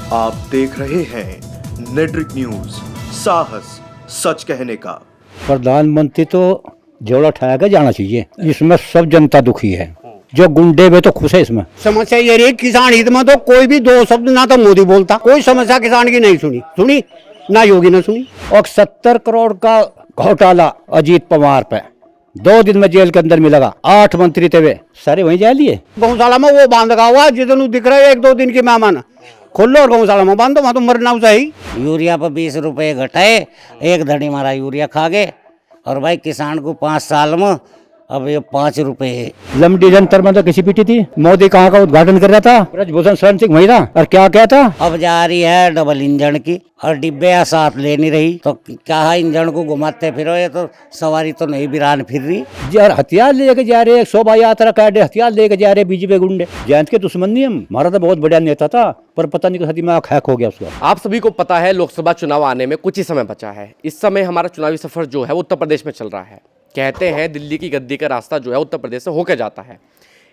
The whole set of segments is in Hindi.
आप देख रहे हैं नेट्रिक न्यूज, साहस सच कहने का। प्रधानमंत्री तो जोड़ा उठाया के जाना चाहिए। इसमें सब जनता दुखी है, जो गुंडे वे तो खुश है। इसमें समस्या ये रही, किसान हित में तो कोई भी दो शब्द ना तो मोदी बोलता, कोई समस्या किसान की नहीं सुनी ना योगी ने सुनी। और 70 करोड़ का घोटाला अजीत पवार पे 2 दिन में जेल के अंदर मिलेगा। 8 मंत्री थे वे सारे वहीं जा लिए। गौशाला में वो बांध का हुआ जितने दिख रहे 1-2 दिन के मेहमान खोलो और गौशाला में बांधो, वहां तो मरना चाहिए। यूरिया पर 20 रुपए घटाए, एक धड़ी मारा यूरिया खा गए। और भाई किसान को 5 साल में अब ये 5 रुपए। लंबी जंतर में तो किसी पीटी थी। मोदी कहाँ का उद्घाटन कर रहा था? ब्रजभूषण शरण सिंह वही था। और क्या क्या था? अब जा रही है डबल इंजन की और डिब्बे साथ ले नहीं रही, तो क्या है इंजन को घुमाते फिरो, ये तो सवारी तो नहीं बिरान फिर रही। यार हथियार लेके जा रहे, शोभा यात्रा काटे हथियार लेके जा रहे बीजेपी गुंडे। जयंत के दुश्मन नहीं हम, हमारा तो बहुत बढ़िया नेता था, पर पता नहीं किस दिमाग हैक हो गया उसका। आप सभी को पता है लोकसभा चुनाव आने में कुछ ही समय बचा है। इस समय हमारा चुनावी सफर जो है वो उत्तर प्रदेश में चल रहा है। कहते हैं दिल्ली की गद्दी का रास्ता जो है उत्तर प्रदेश से होकर जाता है।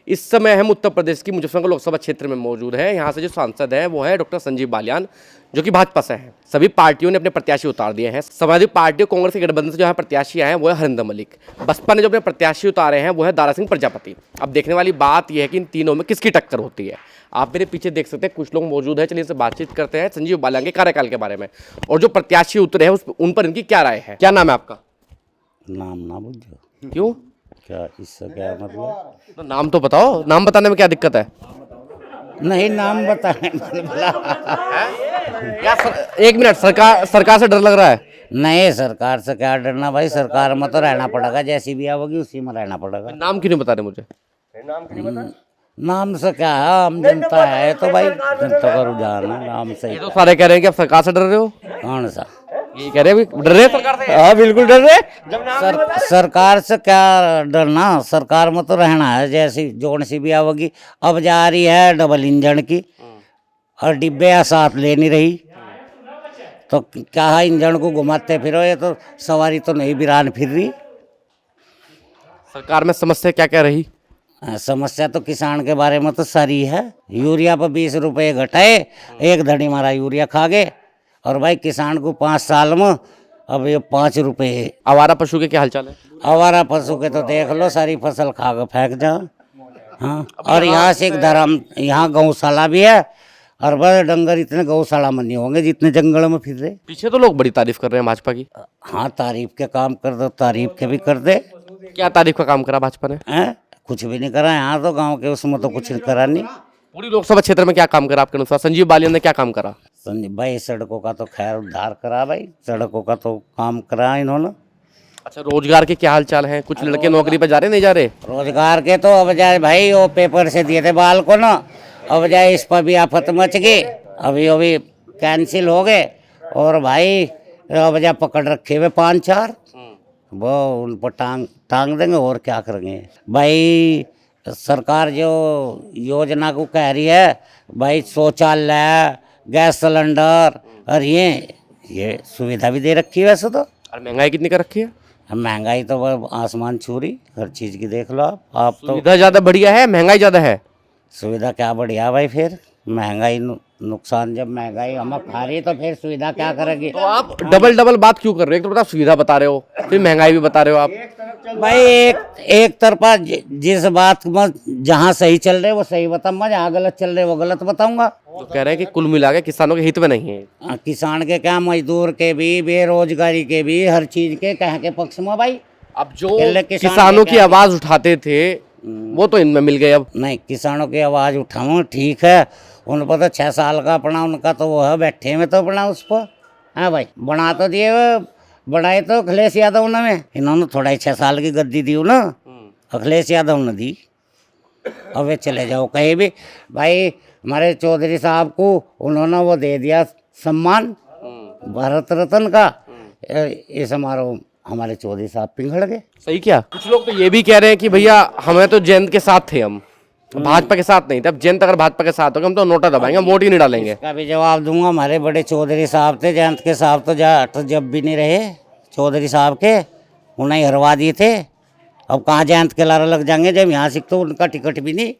इस समय हम उत्तर प्रदेश की मुजफ्फरनगर लोकसभा क्षेत्र में मौजूद हैं। यहाँ से जो सांसद हैं वो है डॉक्टर संजीव बालियान, जो कि भाजपा से हैं। सभी पार्टियों ने अपने प्रत्याशी उतार दिए हैं। समाजवादी पार्टी और कांग्रेस के गठबंधन से जो है प्रत्याशी आए हैं वो है हरिंदर मलिक। बसपा ने जो अपने प्रत्याशी उतारे हैं वो है दारा सिंह प्रजापति। अब देखने वाली बात यह है कि इन तीनों में किसकी टक्कर होती है। आप मेरे पीछे देख सकते हैं कुछ लोग मौजूद हैं। चलिए इनसे बातचीत करते हैं संजीव बालियान के कार्यकाल के बारे में और जो प्रत्याशी उतरे हैं उन पर इनकी क्या राय है। क्या नाम है आपका? नाम ना पूछो। क्यों? क्या इससे क्या मतलब? तो नाम तो बताओ, नाम बताने में क्या दिक्कत है? नहीं नाम बताने एक मिनट, सरकार से डर लग रहा है? नहीं, सरकार से क्या डरना भाई, सरकार में तो रहना पड़ेगा, जैसी भी आओगी उसी में रहना पड़ेगा। नाम क्यों नहीं बता रहे मुझे? नाम से क्या है, आम जनता है तो भाई जनता का रुझान है, नाम से। ये तो सारे कह रहे हैं कि आप सरकार से डर रहे हो। कौन सा? ये कह रहे हैं डर रहे हैं सरकार से? हाँ बिल्कुल डर रहे। सरकार से क्या डरना, सरकार में तो रहना है, जैसी जोन सी भी आओगी। अब जा रही है डबल इंजन की और डिब्बे साथ ले नहीं रही, तो क्या है इंजन को घुमाते फिरो, ये तो सवारी तो नहीं बिरान फिर रही। सरकार में समस्या क्या क्या रही? समस्या तो किसान के बारे में तो सारी है। यूरिया पर 20 रुपए घटाए, एक धड़ी मारा यूरिया खा गए। और भाई किसान को 5 साल में अब ये 5 रुपए। आवारा पशु के क्या हालचाल है? आवारा पशु के तो देख लो, सारी फसल खा के फेंक जाओ। हाँ, और यहाँ से एक धर्म, यहाँ गौशाला भी है और बड़े डंगर इतने गौशाला में नहीं होंगे जितने जंगल में फिर रहे। पीछे तो लोग बड़ी तारीफ कर रहे हैं भाजपा की। हाँ, तारीफ के काम कर दो, तारीफ के भी कर दे। क्या तारीफ का काम करा भाजपा ने? हैं? कुछ भी नहीं करा यहाँ तो, गांव के उसमें तो कुछ करा नहीं। पूरी लोकसभा क्षेत्र में क्या काम करा आपके अनुसार? संजीव बालियान ने क्या काम करा? संजीव भाई सड़कों का तो खैर उद्धार करा, भाई सड़कों का तो काम करा इन्होंने। अच्छा, रोजगार के क्या हाल चाल हैं? कुछ लड़के नौकरी पे जा रहे नहीं जा रहे? रोजगार के तो अब जाए भाई, वो पेपर से दिए थे बाल को ना, अब जाए इस पर भी आफत मच गई, अभी कैंसिल हो गए। और भाई अब जाए पकड़ रखे हुए 5-4, वो उन पर टांग देंगे और क्या करेंगे भाई। सरकार जो योजना को कह रही है भाई, शौचालय, गैस सिलेंडर और ये सुविधा भी दे रखी है वैसे तो। और महंगाई कितनी कर रखी है? महंगाई तो आसमान छू रही, हर चीज़ की देख लो आप तो। सुविधा ज़्यादा बढ़िया है, महंगाई ज़्यादा है? सुविधा क्या बढ़िया भाई, फिर महंगाई नुकसान, जब महंगाई हम खा रही है तो फिर सुविधा क्या करेगी। तो आप डबल बात क्यों कर रहे हो? एक तो बता सुविधा बता रहे हो, फिर महंगाई भी बता रहे हो आप। भाई एक तरफा जिस बात में जहाँ सही चल रहे वो सही बताऊंगा, जहाँ गलत चल रहे वो गलत बताऊंगा। तो कह रहे हैं कि कुल मिला के किसानों के हित में नहीं है। किसान के क्या, मजदूर के भी, बेरोजगारी के भी, हर चीज के कह के पक्ष में भाई। अब जो किसानों की आवाज उठाते थे वो तो इनमें मिल गए। अब नहीं, किसानों की आवाज उठाऊँ ठीक है, उन पर तो 6 साल का अपना उनका तो वो है, बैठे में तो अपना उस पर। हाँ भाई, बना तो दिए, बढ़ाए तो अखिलेश यादव ने, इन्होंने थोड़ा ही 6 साल की गद्दी दी ना, अखिलेश यादव ने दी। अब वे चले जाओ कहीं भी भाई। हमारे चौधरी साहब को उन्होंने वो दे दिया सम्मान भारत रत्न का, ये समारोह हमारे चौधरी साहब पिघल गए। सही क्या? कुछ लोग तो ये भी कह रहे हैं कि भैया हमें तो जयंत के साथ थे, हम भाजपा के साथ नहीं थे। अब जयंत अगर भाजपा के साथ होगा हम तो नोटा दबाएंगे, हम वोट ही नहीं डालेंगे। इसका भी जवाब दूंगा। हमारे बड़े चौधरी साहब थे, जयंत के साहब तो जब भी नहीं रहे चौधरी साहब के, उन्हें हरवा दिए थे। अब कहाँ जयंत के लारा लग जाएंगे, जब यहाँ से तो उनका टिकट भी नहीं,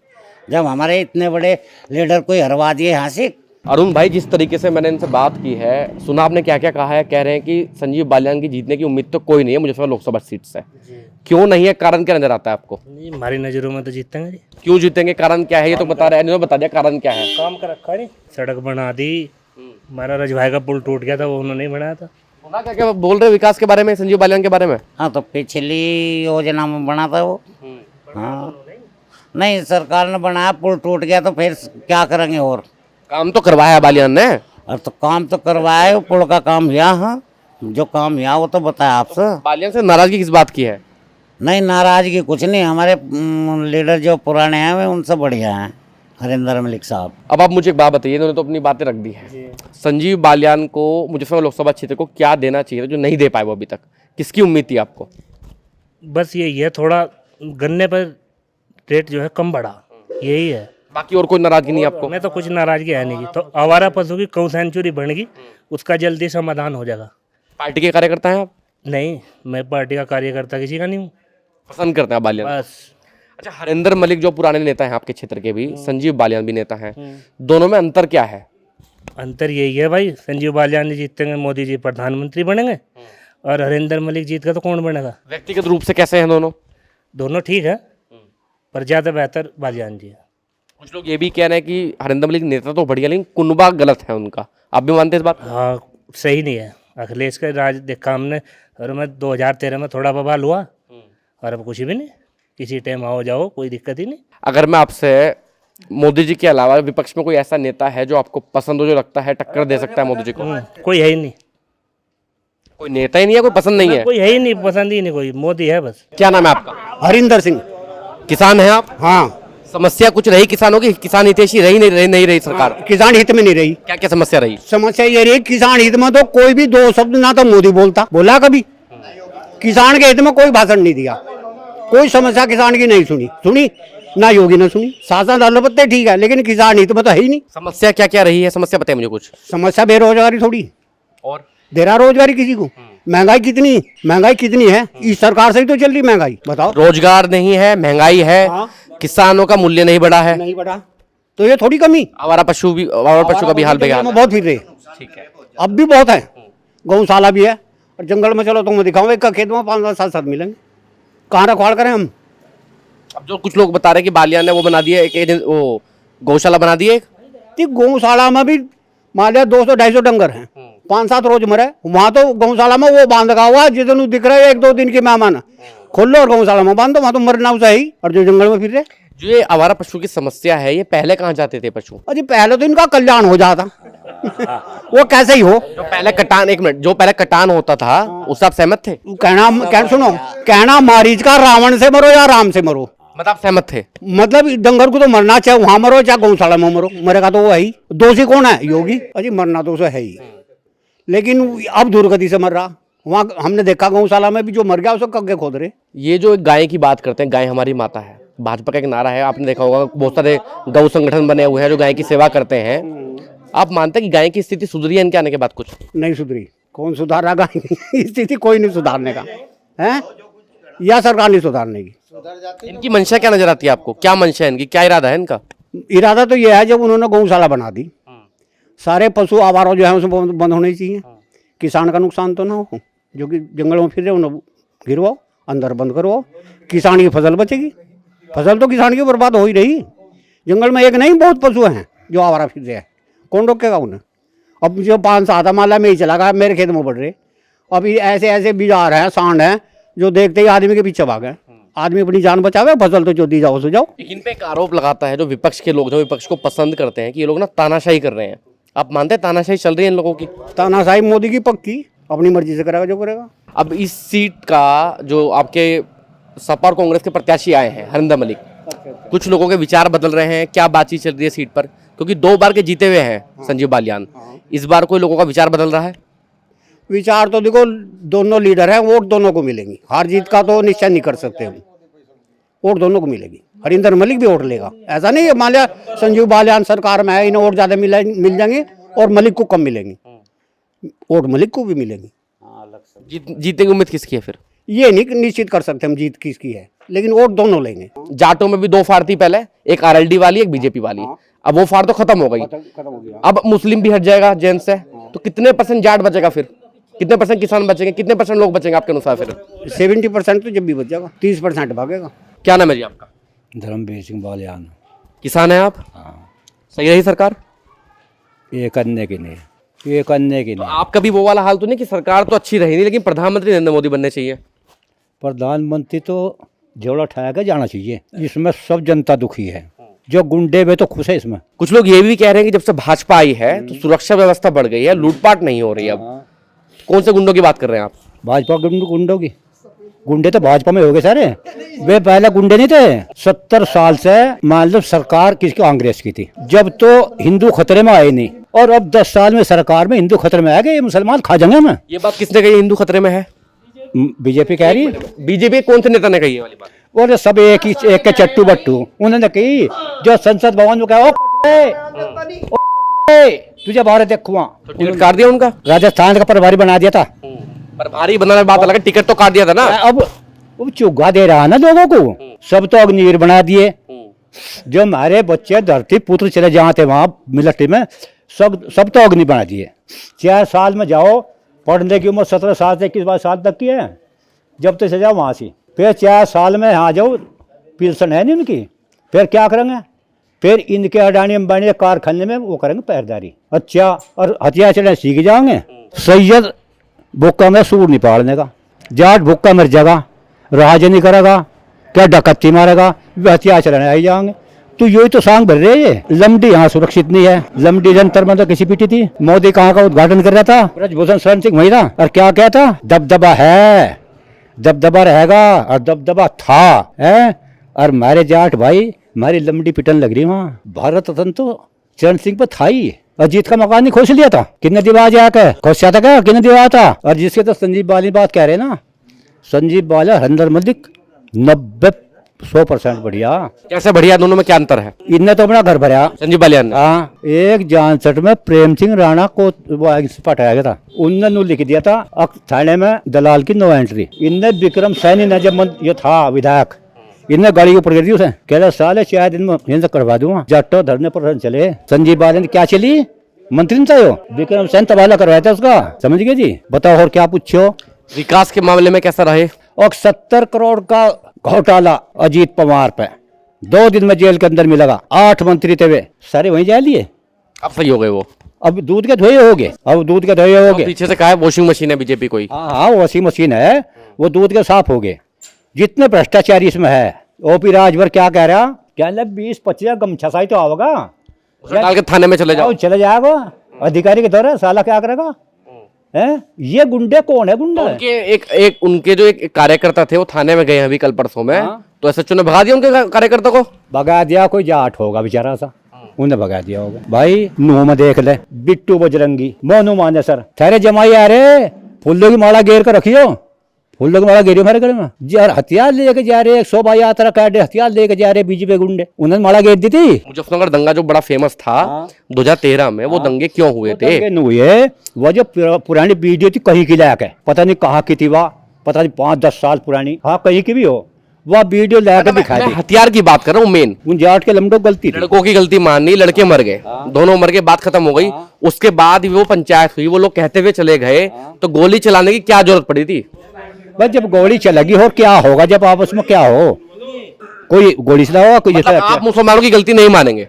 जब हमारे इतने बड़े लीडर को हरवा दिए यहाँ से, अरुण भाई, जिस तरीके से मैंने इनसे बात की है, सुना आपने क्या क्या कहा है। कह रहे हैं कि संजीव बालियान की जीतने की उम्मीद तो कोई नहीं है मुझे लोकसभा सीट से। क्यों नहीं है, कारण क्या नजर आता है आपको? नहीं, हमारी नज़रों में तो जीतेंगे जी। क्यों जीतेंगे, कारण क्या है, ये तो बता रहे हैं, इन्होंने बता दिया कारण क्या है। काम कर रखा नहीं, सड़क बना दी, हमारा रजभाई का पुल टूट गया था, वो उन्होंने नहीं बनाया था। सुना क्या क्या बोल रहे हैं विकास के बारे में, संजीव बालियान के बारे में? हाँ, तो पिछली योजना में बना था वो। हाँ, नहीं, सरकार ने बनाया, पुल टूट गया तो फिर क्या करेंगे? और काम तो करवाया है बालियान ने। और तो काम तो करवाया है, पुल का काम हुआ। हाँ, जो काम हुआ वो तो बताया आपसे। बालियान से नाराजगी किस बात की है? नहीं, नाराजगी कुछ नहीं, हमारे लीडर जो पुराने हैं वे उनसे बढ़िया हैं, हरिंदर मलिक साहब। अब आप मुझे एक बात बताइए, इन्होंने तो अपनी बातें रख दी है। संजीव बालियान को मुजफ्फरनगर लोकसभा क्षेत्र को क्या देना चाहिए जो नहीं दे पाए वो अभी तक? किसकी उम्मीद थी आपको? बस यही है, थोड़ा गन्ने पर रेट जो है कम बढ़ा, यही है। बाकी और कोई नाराजगी नहीं आपको? मैं तो कुछ नाराजगी है नहीं जी। तो आवारा पशु की गौ सेंचुरी बनेगी, उसका जल्दी समाधान हो जाएगा। पार्टी के कार्यकर्ता हैं आप? नहीं, मैं पार्टी का कार्यकर्ता किसी का नहीं हूँ, पसंद करते हैं बालियान? बस। अच्छा, हरिंदर मलिक जो पुराने नेता हैं आपके क्षेत्र के भी, संजीव बालियान भी नेता हैं, दोनों में अंतर क्या है? अंतर यही है भाई, संजीव बालियान जी जीतेंगे, मोदी जी प्रधानमंत्री बनेंगे, और हरिंदर मलिक जीत का तो कौन बनेगा? व्यक्तिगत रूप से कैसे हैं दोनों? दोनों ठीक है, पर ज़्यादा बेहतर बालियान जी है। कुछ लोग ये भी कह रहे हैं कि हरिंदर मलिक नेता तो बढ़िया, लेकिन कुनबा गलत है उनका। आप भी मानते हैं इस बात? हाँ, सही नहीं है। अखिलेश के राज काम ने, और मैं 2013 में थोड़ा बवाल हुआ, और अब कुछ भी नहीं, किसी टाइम आओ जाओ, कोई दिक्कत ही नहीं। अगर मैं आपसे, मोदी जी के अलावा विपक्ष में कोई ऐसा नेता है जो आपको पसंद हो, जो लगता है टक्कर दे सकता है मोदी जी को? कोई है ही नहीं, कोई नेता ही नहीं है, कोई पसंद नहीं है? कोई है ही नहीं, पसंद ही नहीं कोई, मोदी है बस। क्या नाम है आपका? हरिंदर सिंह। किसान हैं आप? हाँ, समस्या कुछ रही किसानों की? किसान हितैषी रही नहीं रही सरकार? किसान हित में नहीं रही। क्या क्या समस्या रही? समस्या ये रही, किसान हित में तो कोई भी दो शब्द ना तो मोदी बोला कभी। किसान के हित में कोई भाषण नहीं दिया, कोई समस्या किसान की नहीं सुनी ना योगी ने सुनी। शासन डालो पत्ते ठीक है, लेकिन किसान हित में तो है ही नहीं। समस्या क्या क्या रही है? समस्या बताइए मुझे कुछ। समस्या बेरोजगारी थोड़ी, और दे रहा रोजगारी किसी को। महंगाई कितनी है, इस सरकार से ही तो चल रही महंगाई, बताओ। रोजगार नहीं है, महंगाई है, किसानों का मूल्य नहीं बढ़ा है, नहीं बढ़ा तो ये थोड़ी कमी। आवारा पशु का भी हाल बेहाल है। बहुत फिर रहे, ठीक है। अब भी बहुत है, गौशाला भी है, और जंगल में चलो तो मैं दिखाऊँ, एक का खेत में 5 7 7 मिलेंगे, कहाँ रखवाड़ करें हम। अब जो कुछ लोग बता रहे हैं कि बालियान ने वो बना दिया, एक वो गौशाला बना दी एक। गौशाला में भी मान लिया 200 250 डंगर हैं, 5 7 रोज मरे। वहाँ तो गौशाला में वो बांध का हुआ, जितने दिख रहा है 1 2 दिन के मेहमान, खोल लो और गौशाला में बांध दो, वहाँ तो मरना उसे ही। और जो जंगल में फिर रहे, जो ये आवारा पशु की समस्या है, ये पहले कहाँ जाते थे पशु? अरे पहले तो इनका कल्याण हो जाता वो कैसे ही हो। जो पहले कटान, एक मिनट, जो पहले कटान होता था उससे आप सहमत थे? कहना मारीच का रावण से मरो या राम से मरो, मतलब आप सहमत थे? मतलब डंगर को तो मरना, चाहे वहां मरो चाहे गौशाला में मरो, मरेगा तो वो है ही। दोषी कौन है? योगी। अजी मरना तो उसे है ही, लेकिन अब दुर्गति से मर रहा। वहाँ हमने देखा गौशाला में भी जो मर गया उसे कग्गे खोद रहे। ये जो एक गाय की बात करते हैं, गाय हमारी माता है, भाजपा का एक नारा है, आपने देखा होगा, बहुत सारे गौ संगठन बने हुए हैं जो गाय की सेवा करते हैं। आप मानते हैं कि गाय की स्थिति सुधरी है इनके आने के बाद? कुछ नहीं सुधरी, कौन सुधार रहा गाय की स्थिति? कोई नहीं सुधारने का है, या सरकार नहीं सुधारने की। इनकी मंशा क्या नजर आती है आपको? क्या मंशा है इनकी, क्या इरादा है इनका? इरादा तो यह है, जब उन्होंने गौशाला बना दी, सारे पशु आवारा जो है उसमें बंद होने चाहिए, किसान का नुकसान तो ना हो। जो कि जंगल में फिर रहे उन्हें गिरवाओ, अंदर बंद करवाओ, किसान की फसल बचेगी। फसल तो किसान की बर्बाद हो ही रही। जंगल में एक नहीं, बहुत पशु हैं जो आवारा फिर रहे हैं, कौन रोकेगा उन्हें? अब जो 5 7 माला में ही चला गया, मेरे खेत में बढ़ रहे। अभी ऐसे बिजार है, सांड है, जो देखते ही आदमी के पीछे भागे। आदमी अपनी जान बचावे, फसल तो जो दी जाओ सो जाओ। इन पे एक आरोप लगाता है जो विपक्ष के लोग, जो विपक्ष को पसंद करते हैं, कि ये लोग ना तानाशाही कर रहे हैं। आप मानते हैं तानाशाही चल रही है इन लोगों की? तानाशाही मोदी की पक्की, अपनी मर्जी से करेगा जो करेगा। अब इस सीट का जो आपके सपा और कांग्रेस के प्रत्याशी आए हैं, हरिंदर मलिक, कुछ लोगों के विचार बदल रहे हैं। क्या बातचीत चल रही है सीट पर? क्योंकि 2 बार के जीते हुए हैं संजीव बालियान, इस बार कोई लोगों का विचार बदल रहा है? विचार तो देखो, दोनों लीडर हैं, वोट दोनों को मिलेंगी। हार जीत का तो निश्चय नहीं कर सकते हम, वोट दोनों को मिलेगी। हरिंदर मलिक भी वोट लेगा, ऐसा नहीं है मान लिया संजीव बालियान सरकार में है, इन्हें वोट ज़्यादा मिल जाएंगे और मलिक को कम मिलेंगी, वोट मलिक को भी मिलेंगी। जीतने की उम्मीद किसकी है फिर? ये नहीं निश्चित कर सकते हम जीत किसकी है, लेकिन वोट दोनों लेंगे। जाटों में भी 2 फाड़ थी पहले, एक आरएलडी वाली, एक बीजेपी वाली। अब वो फाड़ तो खत्म हो गई, खत्म हो गया। अब मुस्लिम भी हट जाएगा जैन से, तो कितने परसेंट जाट बचेगा फिर, कितने परसेंट किसान बचेंगे, कितने परसेंट लोग बचेंगे आपके अनुसार फिर? 70% तो जब भी बच जाएगा, 30% भागेगा। क्या नाम है जी आपका? धर्मवीर सिंह बालियान। किसान है आप? सही रही सरकार? ये करने की नहीं, ये करने की तो नहीं। आपका भी वो वाला हाल तो नहीं कि सरकार तो अच्छी रही नहीं लेकिन प्रधानमंत्री नरेंद्र मोदी बनने चाहिए? प्रधानमंत्री तो झोला उठाया के जाना चाहिए, इसमें सब जनता दुखी है, जो गुंडे वे तो खुश है इसमें। कुछ लोग ये भी कह रहे हैं कि जब से भाजपा आई है तो सुरक्षा व्यवस्था बढ़ गई है, लूटपाट नहीं हो रही है। अब कौन से गुंडों की बात कर रहे हैं आप? भाजपा गुंडों की, गुंडे तो भाजपा में हो गए सारे, वे पहले गुंडे नहीं थे। 70 साल से मान लो सरकार किसकी, कांग्रेस की थी, जब तो हिंदू खतरे में आए नहीं, और अब 10 साल में सरकार में हिंदू खतरे में आ गए, मुसलमान खा जाएंगे हमें। ये बात किसने कही हिंदू खतरे में है? बीजेपी कह रही, बीजेपी कौन से नेता ने कही ये वाली बात? और सब एक के चट्टू बट्टू उन्होंने कही, जो संसद भवन में कहा, तुझे भारत देखुआ, तो टिकट काट दिया उनका, राजस्थान का प्रभारी बना दिया था। पर भारी बनाने बात अलग है, टिकट तो काट दिया था ना। अब चुगा दे रहा ना लोगों को, सब तो अग्निवीर बना दिए। जो हमारे बच्चे धरती पुत्र चले जहाँ थे वहाँ मिलिट्री में, सब तो अग्नि बना दिए। 4 साल में जाओ, पढ़ने की उम्र 17 साल से 21 साल तक की है, जब तक से जाओ वहाँ से, फिर 4 साल में यहाँ जाओ, पेंशन है नहीं उनकी, फिर क्या करेंगे? फिर इनके अडानी अंबानी कारखाने में वो करेंगे पैरदारी। अच्छा, और हथियार चलने सीख जाओगे। सैयद भूखा में सूर नहीं पाड़ने का, जाट भूखा मर जाएगा, राज नहीं करेगा, क्या डकैती मारेगा, हथियार चलाने आई जाएंगे। तो यही तो सांग भर रहे हैं। लमडी यहाँ सुरक्षित नहीं है, लमडी जंतर मंतर किसी पीटी थी, मोदी कहाँ का उद्घाटन कर रहा था, ब्रजभूषण शरण सिंह वही था, और क्या क्या था, दबदबा है, दबदबा रहेगा, और दबदबा था है। और हमारे जाट भाई, हमारी लमडी पिटन लग रही वहाँ। भारत रत्न तो चरण सिंह पर था ही, अजीत का मकान नहीं खोज लिया था, कितने दिवा जाकर खोसा था क्या, कितने दिवा था। और जिसके तो संजीव बाली बात कह रहे ना, संजीव बाला, हरिंदर मलिक 90-100% बढ़िया। कैसे बढ़िया, दोनों में क्या अंतर है? इनने तो अपना घर भरा, संजीव बालियान ने। हाँ, एक जानसठ में प्रेम सिंह राणा को वो पटाया गया था, उनने लिख दिया था थाने में दलाल की नो एंट्री। इनने विक्रम सैनी ने जब ये था विधायक, इनने गाड़ी के ऊपर गिर दी उसे, कह रहा साले 4 दिन में हिंसा करवा दूंगा। जाटो धरने पर चले, संजीव बालियान क्या चली, मंत्री नहीं था, विक्रम सैन तबादला करवाया था उसका, समझ गए जी। बताओ और क्या पूछो। विकास के मामले में कैसा रहे? और 70 करोड़ का घोटाला अजीत पवार पे, 2 दिन में जेल के अंदर मिलेगा। 8 मंत्री थे वे, सारे वहीं जा लिए। अब सही हो गए वो, अब दूध के धोए हो गए, अब दूध के धोए हो गए। पीछे से कहा है वॉशिंग मशीन है बीजेपी कोई। हाँ, वॉशिंग मशीन है, वो दूध के साफ हो गए। जितने भ्रष्टाचारी इसमें है, ओपी राजभर क्या कह रहा, क्या 20-25 गमछा साई तो आओगा, डाल के थाने में चले जाओ, चले जाएगा अधिकारी के दौरे, साला क्या करेगा है? ये गुंडे कौन है? गुंडा है। उनके उनके जो एक कार्यकर्ता थे वो थाने में गए हैं अभी कल परसों में, तो एसएचओ ने भगा दिया उनके कार्यकर्ता को। भगा दिया, कोई जाट होगा बेचारा सा, उन्हें भगा दिया होगा। भाई नुह में देख ले, बिट्टू बजरंगी, मोनू माने सर, थारे जमाई आ रहे, फूलों की माला घेर कर रखियो, फूलों की माला घेरी हमारे घर में। यार हथियार लेके जा रहे, 100 भाई यात्रा काटे, हथियार लेके जा रहे बीजेपी गुंडे, उन्होंने माला घेर दी थी। मुजफ्फरनगर दंगा जो बड़ा फेमस था 2013 में, वो दंगे क्यों हुए थे? हुए वो जो पुरानी वीडियो थी, कहीं की लायक है, पता नहीं कहाँ की थी वह, पता नहीं 5-10 साल पुरानी, हाँ कहीं की भी हो, वह वीडियो लाकर दिखाई दी। हथियार की बात कर रहा हूँ मेन, उन जाट के लमडो गलती थी, लड़कों की गलती माननी, लड़के मर गए, दोनों मर गए, बात खत्म हो गई। उसके बाद वो पंचायत हुई, वो लोग कहते हुए चले गए, तो गोली चलाने की क्या जरूरत पड़ी थी? बस जब गोली चलेगी और क्या होगा, जब आपस में क्या हो, कोई गोली चलाओ, कोई जैसे आप मुसलमानों की गलती नहीं मानेंगे?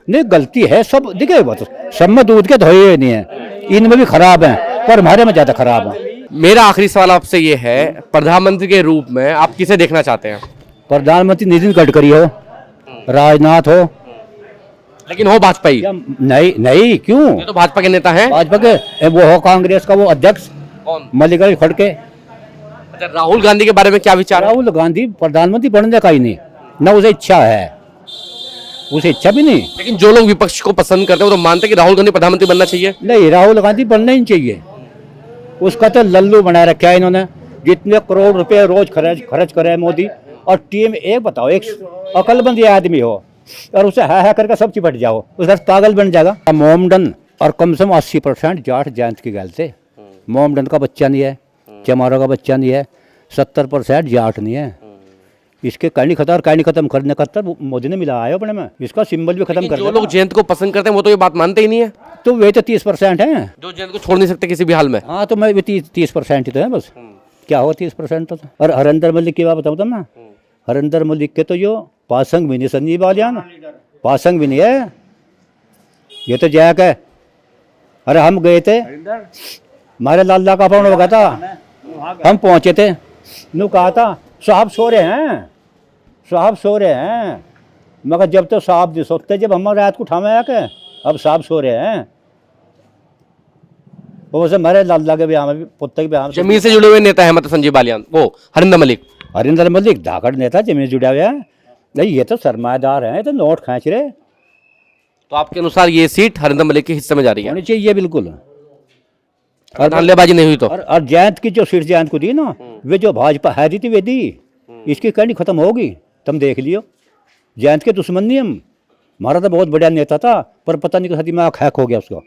नहीं, गलती है सब, देखिए बात सब में दूध के धोए नहीं है, इनमें भी खराब है, पर हमारे में ज्यादा खराब है। मेरा आखिरी सवाल आपसे ये है, प्रधानमंत्री के रूप में आप किसे देखना चाहते हैं? प्रधानमंत्री नितिन गडकरी हो, राजनाथ हो, लेकिन हो भाजपा ही? नहीं क्यों, ये तो भाजपा के नेता हैं। भाजपा के वो हो, कांग्रेस का वो अध्यक्ष कौन? मल्लिकार्जुन खड़गे। अच्छा, राहुल गांधी के बारे में क्या विचार है? राहुल गांधी प्रधानमंत्री बनने का ही नहीं, न उसे इच्छा है, उसे इच्छा भी नहीं। लेकिन जो लोग विपक्ष को पसंद करते हैं वो तो मानते हैं कि राहुल गांधी प्रधानमंत्री बनना चाहिए। नहीं, राहुल गांधी बनना ही चाहिए, उसका तो लल्लू बना रखा है इन्होंने। जितने करोड़ रुपए रोज खर्च करे मोदी, और टीम एक बताओ, एक अकलमंद आदमी हो और उसे है करके सब चिपट जाओ, उस पागल बन जाएगा। मोमडन और कम से कम 80% जाट जयंत की गल से, मोमडन का बच्चा नहीं है, चमारों का बच्चा नहीं है, 70% जाट नहीं है। इसके कहानी खत्म करने का तब मोदी ने मिला है अपने में, इसका सिंबल भी खत्म लेकिन कर जो देगा। लोग जयंत को पसंद करते हैं वो तो ये बात मानते ही नहीं है, तो वे तो 30% हैं। जो जयंत को छोड़ नहीं सकते किसी भी हाल में। हाँ तो मैं भी 30% ही तो है बस। क्या होगा 30% तो। और हरिंदर मलिक की बात बताऊँ तो मैं, हरिंदर मलिक के तो जो पासंग भी नहीं, संजीव बालियान पासंग भी नहीं है, ये तो जैक है। अरे हम गए थे, हमारे लाला का पाउन हो गया था, हम पहुंचे थे, नु कहा था साहब सो रहे हैं, साहब सो रहे हैं। मगर जब तो साहब नहीं सोते, जब हम रात को उठावे आके, अब साहब सो रहे हैं। वो वैसे हमारे लाला के ब्याह में, पुत्र के ब्याह में जमीन से जुड़े हुए नेता है मतलब संजीव बालियान, वो हरिंदर मलिक। हरिंदर मलिक धाकड़ नेता, जमीन जुड़ा हुआ है। नहीं ये तो सरमाएदार हैं, ये तो नोट खींच रहे। तो आपके अनुसार ये सीट हरिंदर मलिक के हिस्से में जा रही है, होनी चाहिए बिल्कुल। अगर धांधलेबाजी नहीं हुई तो। और जयंत की जो सीट जयंत को दी ना, वे जो भाजपा है दी थी वे दी, इसकी कहानी खत्म होगी, तुम देख लियो। जयंत के दुश्मन नहीं हम, हमारा तो बहुत बढ़िया नेता था, पर पता नहीं कैसा दिमाग हैक हो गया उसका।